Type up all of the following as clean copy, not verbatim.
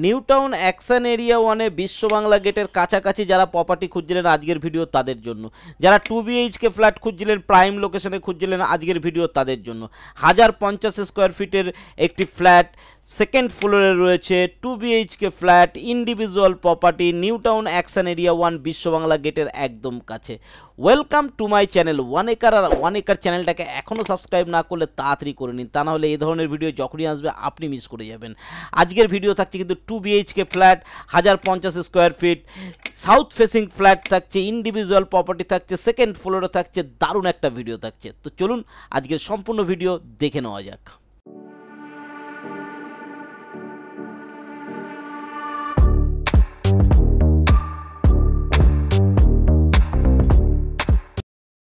New town action Area 1-এ বিশ্ব বাংলা গেটের কাছাকাছি যারা প্রপার্টি খুঁজছিলেন আজকের ভিডিও তাদের জন্য, যারা 2 BHK ফ্ল্যাট খুঁজছিলেন প্রাইম লোকেশনে খুঁজছিলেন আজকের ভিডিও তাদের জন্য। 1050 স্কোয়ার ফিটের একটি ফ্ল্যাট সেকেন্ড ফ্লোরে রয়েছে, 2 BHK flat, individual property, New town action area 1 Biswa Bangla গেটের একদম কাছে। Welcome to my channel one acre. আর ওয়ান একর চ্যানেলটাকে এখনও সাবস্ক্রাইব না করলে তাড়াতাড়ি করে নিন, তা নাহলে এই ধরনের ভিডিও যখনই আসবে আপনি মিস করে যাবেন। আজকের ভিডিও থাকছে কিন্তু 2 BHK flat, 1050 square feet, south facing flat থাকছে, ইন্ডিভিজুয়াল প্রপার্টি থাকছে, সেকেন্ড ফ্লোরে থাকছে, দারুণ একটা ভিডিও থাকছে। তো চলুন আজকের সম্পূর্ণ ভিডিও দেখে নেওয়া যাক।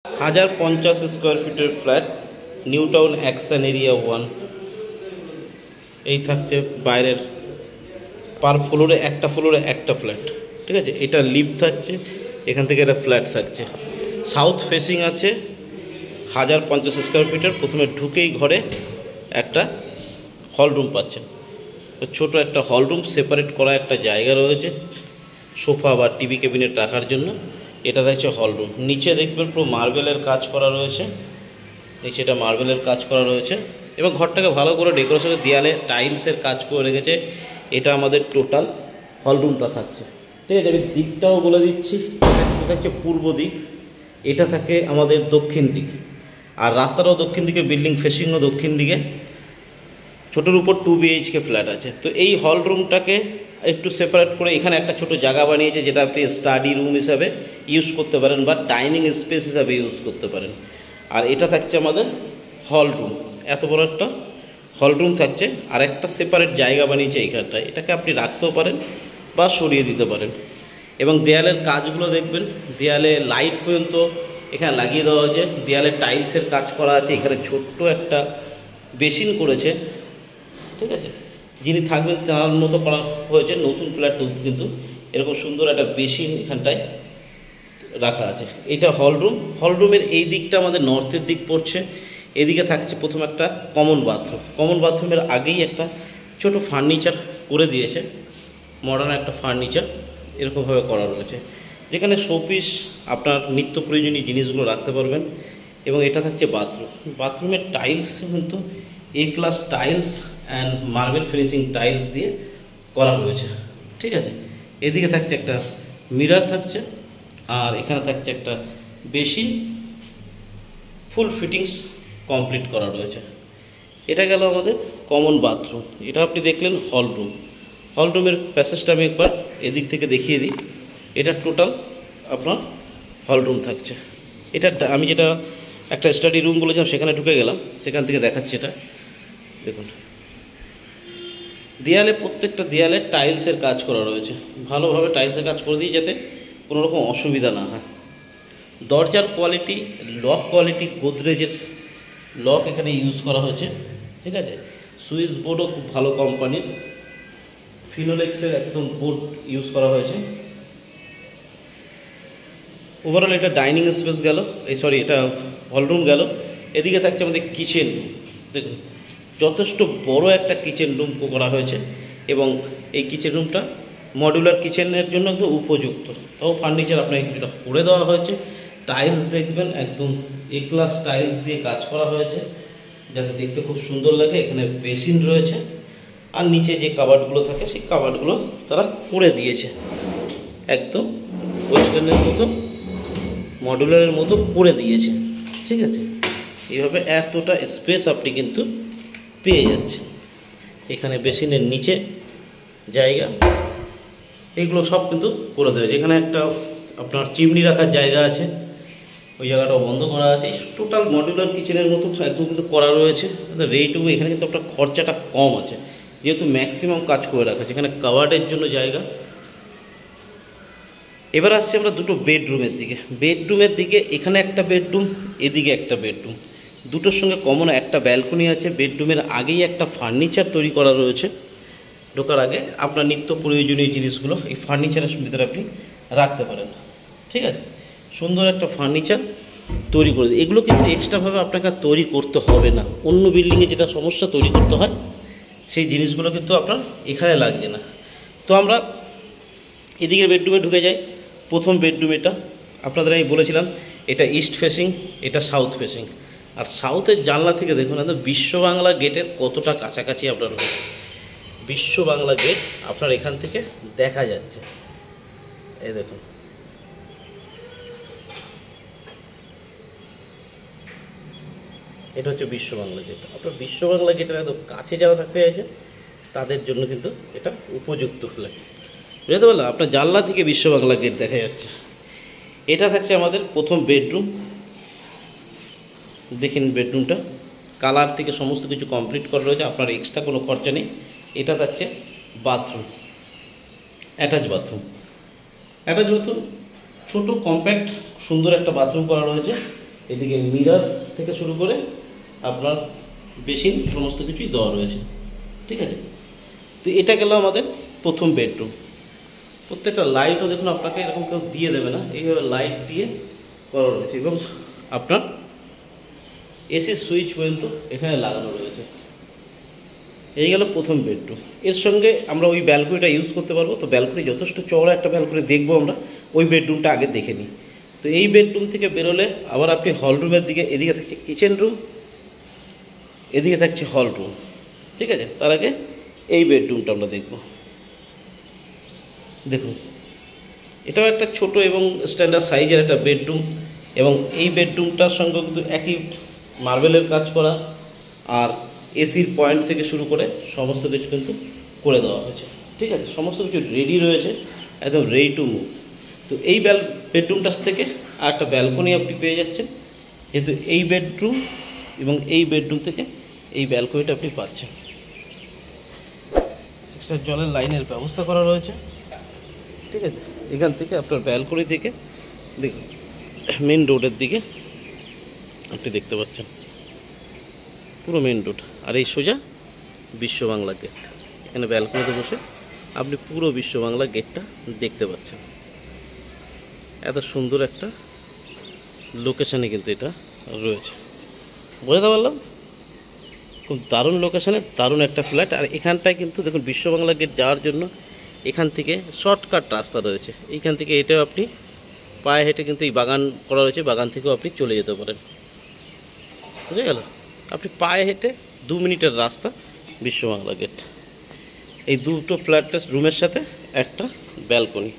হাজার 50 স্কোয়ার ফিটের flat, New town action area 1। এই থাকছে বাইরের পার ফ্লোরে একটা ফ্ল্যাট, ঠিক আছে। এটা লিফট থাকছে, এখান থেকে একটা ফ্ল্যাট থাকছে, সাউথ ফেসিং আছে, 1050 স্কোয়ার ফিটের। প্রথমে ঢুকেই ঘরে একটা হল রুম পাচ্ছেন, ছোট একটা হল রুম, সেপারেট করা একটা জায়গা রয়েছে সোফা বা টিভি ক্যাবিনেট রাখার জন্য। এটা দেখছে হল রুম। নিচে দেখবেন পুরো মার্বেলের কাজ করা রয়েছে, নিচে এটা মার্বেলের কাজ করা রয়েছে এবং ঘরটাকে ভালো করে ডেকোরেশনের দেয়ালে টাইলসের কাজ করে রেখেছে। এটা আমাদের টোটাল হল রুমটা থাকছে, ঠিক আছে। আমি দিকটাও বলে দিচ্ছি, এটা হচ্ছে পূর্ব দিক, এটা থাকে আমাদের দক্ষিণ দিক, আর রাস্তাটাও দক্ষিণ দিকে, বিল্ডিং ফেসিংও দক্ষিণ দিকে। ছোটোর উপর 2 BHK ফ্ল্যাট আছে। তো এই হল রুমটাকে একটু সেপারেট করে এখানে একটা ছোট জায়গা বানিয়েছে, যেটা আপনি স্টাডি রুম হিসাবে ইউজ করতে পারেন বা ডাইনিং স্পেস হিসাবে ইউজ করতে পারেন। আর এটা থাকছে আমাদের হল রুম, এত বড় একটা হল রুম থাকছে। আর একটা সেপারেট জায়গা বানিয়েছে এইখানটায়, এটাকে আপনি রাখতেও পারেন বা সরিয়ে দিতে পারেন। এবং দেয়ালের কাজগুলো দেখবেন, দেয়ালে লাইট পর্যন্ত এখানে লাগিয়ে দেওয়া হয়েছে, দেয়ালে টাইলসের কাজ করা আছে, এখানে ছোট্ট একটা বেসিন করেছে, ঠিক আছে। যিনি থাকবেন তার মতো করা হয়েছে। নতুন ফ্ল্যাট কিন্তু এরকম সুন্দর একটা বেসিন এখানটায় রাখা আছে। এটা হল রুম। হল রুমের এই দিকটা আমাদের নর্থের দিক পড়ছে। এদিকে থাকছে প্রথম একটা কমন বাথরুম। কমন বাথরুমের আগেই একটা ছোট ফার্নিচার করে দিয়েছে, মডার্ন একটা ফার্নিচার এরকমভাবে করা রয়েছে, যেখানে শোপিস আপনার নিত্য প্রয়োজনীয় জিনিসগুলো রাখতে পারবেন। এবং এটা থাকছে বাথরুম। বাথরুমের টাইলস কিন্তু A class tiles and marble finishing tiles দিয়ে করা রয়েছে, ঠিক আছে। এদিকে থাকছে একটা মিরর থাকছে, আর এখানে থাকছে একটা বেসিন, ফুল ফিটিংস কমপ্লিট করা রয়েছে। এটা গেল আমাদের কমন বাথরুম। এটা আপনি দেখলেন হল রুম। হল রুমের প্যাসেজটা আমি একবার এদিক থেকে দেখিয়ে দিই। এটা টোটাল আপনার হল রুম থাকছে। এটা আমি যেটা একটা স্টাডি রুম বলেছিলাম সেখানে ঢুকে গেলাম, সেখান থেকে দেখাচ্ছি। এটা দেখুন, দেয়ালে প্রত্যেকটা দেয়ালে টাইলসের কাজ করা রয়েছে, ভালোভাবে টাইলসের কাজ করে দিই যাতে কোনো রকম অসুবিধা না হয়। দরজার কোয়ালিটি, লক কোয়ালিটি, গোদরেজের লক এখানে ইউজ করা হয়েছে, ঠিক আছে। সুইচ বোর্ডও খুব ভালো কোম্পানির, ফিনোলেক্সের একদম বোর্ড ইউজ করা হয়েছে। ওভারঅল এটা ডাইনিং স্পেস গেল, এটা হল রুম গেল। এদিকে থাকছে আমাদের কিচেন রুম। দেখুন, যথেষ্ট বড় একটা কিচেন রুম করা হয়েছে এবং এই কিচেন রুমটা মডুলার কিচেনের জন্য একদম উপযুক্ত। তাও ফার্নিচার আপনাকে কিছুটা করে দেওয়া হয়েছে। টাইলস দেখবেন একদম A ক্লাস টাইলস দিয়ে কাজ করা হয়েছে, যাতে দেখতে খুব সুন্দর লাগে। এখানে বেসিন রয়েছে, আর নিচে যে কাবার্ডগুলো থাকে সেই কাবার্ডগুলো তারা করে দিয়েছে, একদম ওয়েস্টার্নের মতো, মডুলারের মতো করে দিয়েছে, ঠিক আছে। এইভাবে এতটা স্পেস আপনি কিন্তু পেয়ে যাচ্ছে। এখানে বেসিনের নিচে জায়গা, এগুলো সব কিন্তু করে দেওয়া হয়েছে। এখানে একটা আপনার চিমনি রাখার জায়গা আছে, ওই জায়গাটাও বন্ধ করা আছে। টোটাল মডুলার কিচেনের মতো একদম কিন্তু করা রয়েছে। রেটও এখানে কিন্তু আপনার খরচাটা কম আছে, যেহেতু ম্যাক্সিমাম কাজ করে রাখা আছে। এখানে কাভার্ডের জন্য জায়গা। এবার আসছি আমরা দুটো বেডরুমের দিকে। বেডরুমের দিকে এখানে একটা বেডরুম, এদিকে একটা বেডরুম, দুটোর সঙ্গে কমন একটা ব্যালকনি আছে। বেডরুমের আগেই একটা ফার্নিচার তৈরি করা রয়েছে। ঢোকার আগে আপনার নিত্য প্রয়োজনীয় জিনিসগুলো এই ফার্নিচারের ভিতরে আপনি রাখতে পারেন, ঠিক আছে। সুন্দর একটা ফার্নিচার তৈরি করে দিই। এগুলো কিন্তু এক্সট্রাভাবে আপনাকে তৈরি করতে হবে না। অন্য বিল্ডিংয়ে যেটা সমস্যা তৈরি করতে হয় সেই জিনিসগুলো কিন্তু আপনার এখানে লাগছে না। তো আমরা এদিকের বেডরুমে ঢুকে যাই। প্রথম বেডরুম এটা, আপনাদের আমি বলেছিলাম এটা ইস্ট ফেসিং, এটা সাউথ ফেসিং। আর সাউথের জানলা থেকে দেখুন একদম বিশ্ব বাংলা গেটের কতটা কাছাকাছি আপনার রয়েছে। বিশ্ব বাংলা গেট আপনার এখান থেকে দেখা যাচ্ছে, এই দেখুন। এটা হচ্ছে বিশ্ব বাংলা গেট। আপনার বিশ্ব বাংলা গেটের একদম কাছে যারা থাকতে চাইছে তাদের জন্য কিন্তু এটা উপযুক্ত ফ্ল্যাট, বুঝতে পারলাম। আপনার জানলা থেকে বিশ্ব বাংলা গেট দেখা যাচ্ছে। এটা থাকছে আমাদের প্রথম বেডরুম। দেখেন বেডরুমটা কালার থেকে সমস্ত কিছু কমপ্লিট করা রয়েছে, আপনার এক্সট্রা কোনো খরচা নেই। এটা থাকছে bathroom, attach bathroom. Attach bathroom ছোটো কম্প্যাক্ট সুন্দর একটা বাথরুম করা রয়েছে। এদিকে মিরর থেকে শুরু করে আপনার বেসিন সমস্ত কিছুই দেওয়া রয়েছে, ঠিক আছে। তো এটা গেল আমাদের প্রথম বেডরুম। প্রত্যেকটা লাইটও দেখুন আপনাকে এরকম কেউ দিয়ে দেবে না, এইভাবে লাইট দিয়ে করা রয়েছে এবং আপনার এসি সুইচ পর্যন্ত এখানে লাগানো রয়েছে। এই গেল প্রথম বেডরুম। এর সঙ্গে আমরা ওই ব্যালকনিটা ইউজ করতে পারবো। তো ব্যালকনি যথেষ্ট চওড়া একটা ব্যালকনি দেখবো আমরা, ওই বেডরুমটা আগে দেখে নিই। তো এই বেডরুম থেকে বেরোলে আবার আপনি হল রুমের দিকে, এদিকে থাকছে কিচেন রুম, এদিকে থাকছে হল রুম, ঠিক আছে। তার আগে এই বেডরুমটা আমরা দেখব। দেখুন এটাও একটা ছোট এবং স্ট্যান্ডার্ড সাইজের একটা বেডরুম এবং এই বেডরুমটার সঙ্গে কিন্তু একই মার্বেলের কাজ করা আর এসির পয়েন্ট থেকে শুরু করে সমস্ত কিছু কিন্তু করে দেওয়া হয়েছে, ঠিক আছে। সমস্ত কিছু রেডি রয়েছে, একদম রেডি টু মুভ। তো এই বেডরুমটার থেকে আর একটা ব্যালকনি আপনি পেয়ে যাচ্ছেন, যেহেতু এই বেডরুম এবং এই বেডরুম থেকে এই ব্যালকনিটা আপনি পাচ্ছেন। এক্সট্রা জলের লাইনের ব্যবস্থা করা রয়েছে, ঠিক আছে। এখান থেকে আপনার ব্যালকনি থেকে দেখুন মেন রোডের দিকে আপনি দেখতে পাচ্ছেন পুরো মেন রোড। আর এই সোজা বিশ্ব বাংলা গেট। এখানে ব্যালকনিতে বসে আপনি পুরো বিশ্ব বাংলা গেটটা দেখতে পাচ্ছেন। এত সুন্দর একটা লোকেশানে কিন্তু এটা রয়েছে, বুঝতে পারলাম। খুব দারুণ লোকেশানে দারুণ একটা ফ্ল্যাট। আর এখানটায় কিন্তু দেখুন বিশ্ব বাংলা গেট যাওয়ার জন্য এখান থেকে শর্টকাট রাস্তা রয়েছে। এইখান থেকে এটাও আপনি পায়ে হেঁটে কিন্তু এই বাগান করা রয়েছে, বাগান থেকেও আপনি চলে যেতে পারেন, বুঝে গেল। আপনি পায়ে হেঁটে 2 মিনিটের রাস্তা বিশ্ব বাংলা গেট। এই দুটো ফ্ল্যাটের রুমের সাথে একটা ব্যালকনি।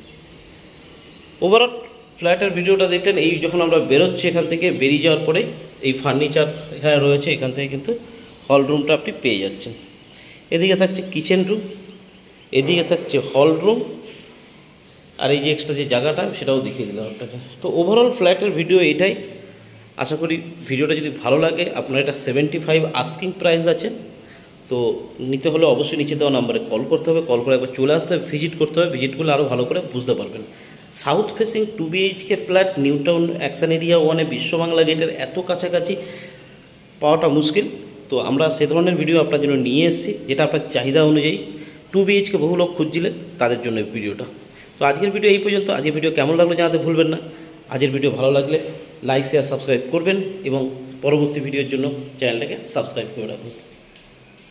ওভারঅল ফ্ল্যাটের ভিডিওটা দেখলেন। এই যখন আমরা বেরোচ্ছি এখান থেকে, বেরিয়ে যাওয়ার পরে এই ফার্নিচার এখানে রয়েছে, এখান থেকে কিন্তু হল রুমটা আপনি পেয়ে যাচ্ছেন। এদিকে থাকছে কিচেন রুম, এদিকে থাকছে হল রুম, আর এই যে এক্সট্রা যে জায়গাটা সেটাও দেখিয়ে দিলাম আপনাকে। তো ওভারঅল ফ্ল্যাটের ভিডিও এটাই। আশা করি ভিডিওটা যদি ভালো লাগে, আপনার এটা 75 আস্কিং প্রাইস আছে। তো নিতে হলে অবশ্যই নিচে দেওয়া নাম্বারে কল করতে হবে, কল করে একবার চলে আসতে হবে, ভিজিট করতে হবে। ভিজিট করলে আরও ভালো করে বুঝতে পারবেন। South facing 2 BHK flat New town action Area 1-এ বিশ্ব বাংলা গেটের এত কাছাকাছি পাওয়াটা মুশকিল। তো আমরা সে ধরনের ভিডিও আপনার জন্য নিয়ে এসেছি, যেটা আপনার চাহিদা অনুযায়ী। 2 BHK বহু লোক খুঁজছিলেন, তাদের জন্য ভিডিওটা। তো আজকের ভিডিও এই পর্যন্ত। আজকের ভিডিও কেমন লাগলো জানাতে ভুলবেন না। আজকের ভিডিও ভালো লাগলে লাইক শেয়ার সাবস্ক্রাইব করবেন এবং পরবর্তী ভিডিওর জন্য চ্যানেলটাকে সাবস্ক্রাইব করে রাখুন।